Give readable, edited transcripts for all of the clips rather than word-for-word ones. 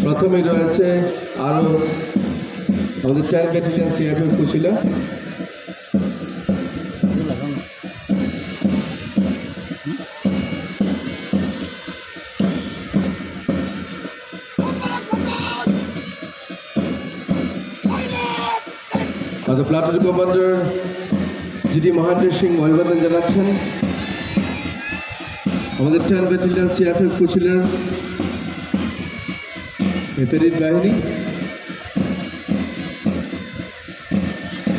প্রথমে রয়েছে আরও আমাদের 10 ব্যাটালিয়ন সিআরপিএফ কুচিলা। আমাদের platoon commander GD Mahendra Singh অভিবাদন জানাচ্ছেন। আমাদের 10 ব্যাটালিয়ন সিআরপিএফ কুচিলার প্যারেড বাহিনী।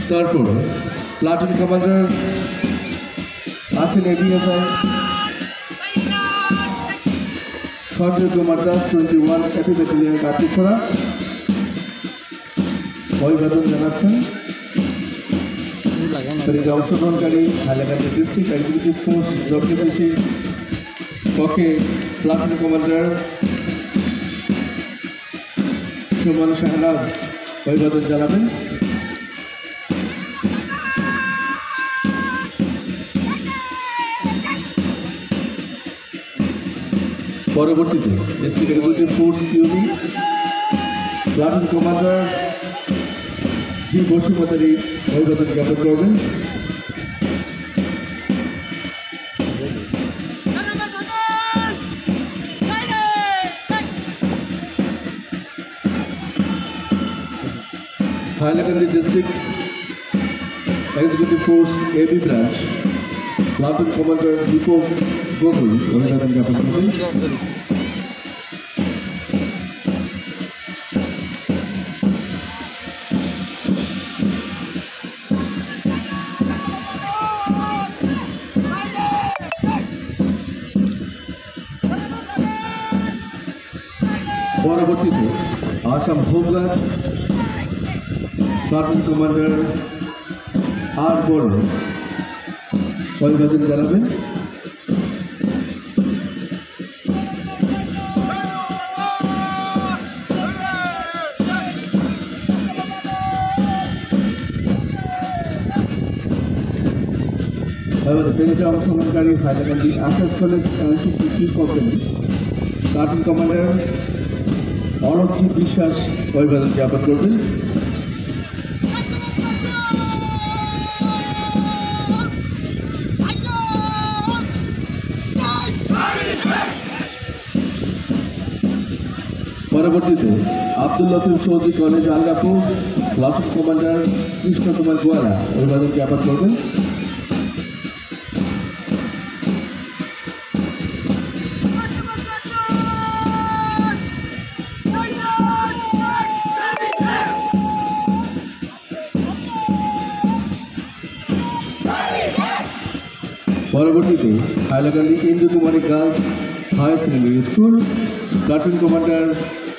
তারপর প্লাটুন কমান্ডার আছেন ABSI Sanjay Kumar Das 21 AP battalion Katichhara অভিবাদন জানাচ্ছেন। প্যারেডে অংশগ্রহণকারী হাইলাকান্দি ডিস্ট্রিক্ট এক্সিকিউটিভ ফোর্স ডব্লিউপিসির পক্ষে প্লাটুন কমান্ডার সুমন শাহনাজ অভিবাদন জানাবেন। পরবর্তীতে district executive force QB platoon commander G Basumatary অভিবাদন জ্ঞাপন করবেন। Hailakandi district executive force AB branch platoon commander Dipak Gogoi অভিবাদন জ্ঞাপন করবেন। পরবর্তীতে Assam home guard platoon commander R Boro অভিবাদন জানাবেন। প্যারেডে অংশগ্রহণকারী হাইলাকান্দি আশাস কলেজ এনসিসি কি company platoon commander Arijit Biswas অভিবাদন জ্ঞাপন করবেন। পরবর্তীতে Abdul Latif Chowdhury college Algapur platoon commander Krishna Kumar Goala অভিবাদন জ্ঞাপন করবেন। পরবর্তীতে Hailakandi Indu Kumari girls higher secondary school platoon commander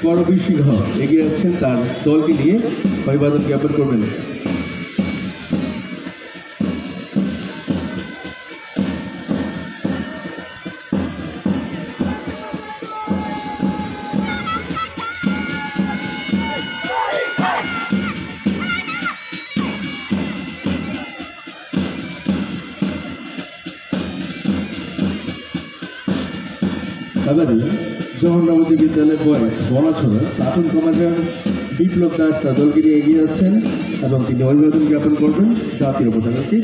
Karbir Singh এগিয়ে আসছেন তার দলকে নিয়ে অভিবাদন জ্ঞাপন করবেন। এবারে জওহর নবোদয় বিদ্যালয় বয়েজ বলাছড়া প্লাটুন কমান্ডার বিপ্লব দাস তার দলকে নিয়ে এগিয়ে আসছেন এবং তিনি অভিবাদন জ্ঞাপন করবেন জাতীয় পতাকাকে।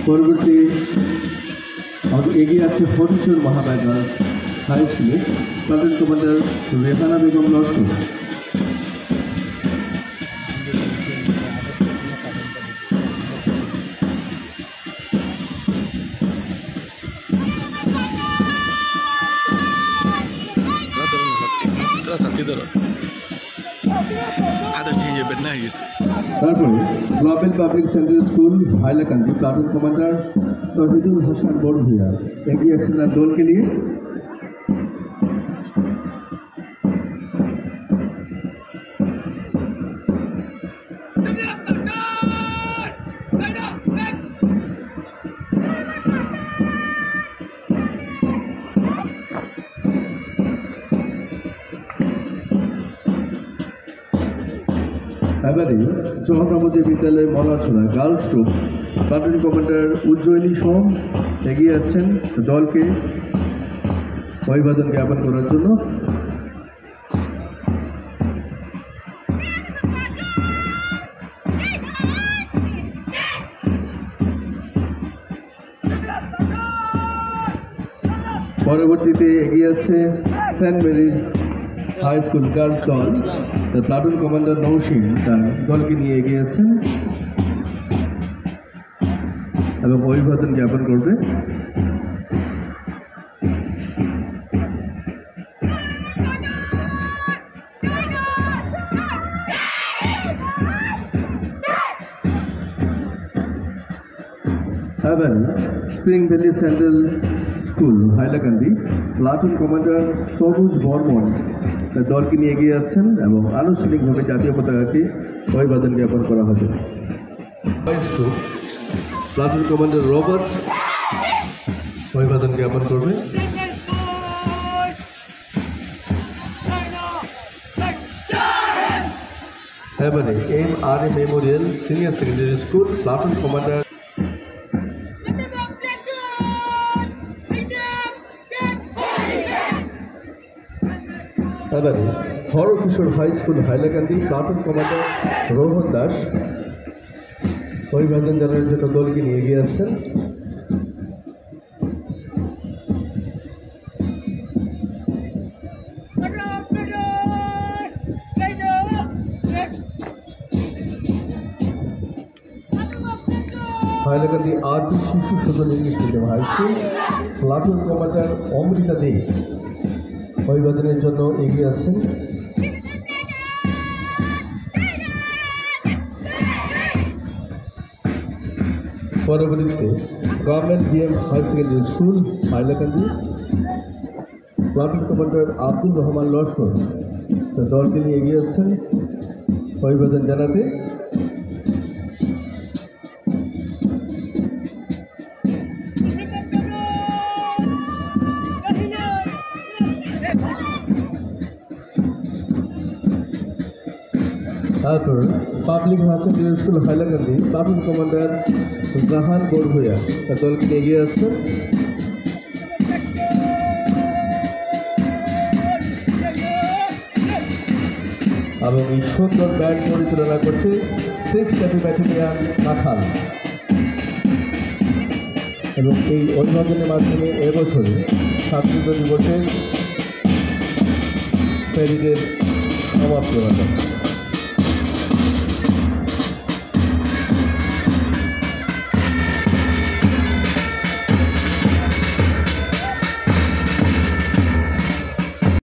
পরবর্তী আমাদের এগিয়ে আসছে ফটিকচুর মহামায়া গার্লস হাই স্কুলে প্লাটুন কমান্ডার রেহানা বেগম লস্কর। তারপরে global public central school Hailakandi platoon commander Tohidul Hasan বড় ভূঁইয়া এগিয়ে আসছেন তার দলকে নিয়ে। এবারে জওহরনবোদয় বিদ্যালয় মলাছড়া গার্লস গ্রুপ প্লাটুন কমান্ডার উজ্জ্বলী সোম এগিয়ে আসছেন দলকে অভিবাদন জ্ঞাপন করার জন্য। পরবর্তীতে এগিয়ে আসছে Saint Mary's high school girls দল, প্লাটুন কমান্ডার নৌসিং তার দলকে নিয়ে এগিয়ে আসছেন এবং অভিবাদন জ্ঞাপন করবে। এবার spring valley central school Hailakandi platoon commander Taruj Barman তার দলকে নিয়ে এগিয়ে আসছেন এবং আনুষ্ঠানিকভাবে জাতীয় পতাকাকে অভিবাদন জ্ঞাপন করা হবে। প্লাটুন কমান্ডার রবার্ট অভিবাদন জ্ঞাপন করবে। এবারে MRA memorial senior secondary school platoon commander এবারে Harkishore high school Hailakandi platoon commander Rohan Das অভিবাদন জানানোর জন্য দলকে নিয়ে এগিয়ে আসছেন। Hailakandi Adi Shishu Sadan English medium high school platoon commander Amrita De অভিবাদনের জন্য এগিয়ে আসছেন। পরবর্তীতে government BM high secondary school Hailakandi platoon commander Abdul Rahman Laskar দলকে নিয়ে এগিয়ে আসছেন অভিবাদন জানাতে। তারপর public higher secondary school Hailakandi platoon commander Jahan বড়ভূয়া তার দলকে নিয়ে এগিয়ে আসছেন। এবং এই সুন্দর ব্যান্ড পরিচালনা করছে 6th ব্যাটালিয়ন কাঁঠাল এবং এই অভিবাদনের মাধ্যমে এবছরে স্বাধীনতা দিবসের প্যারেডের সমাপ্তি ঘটে।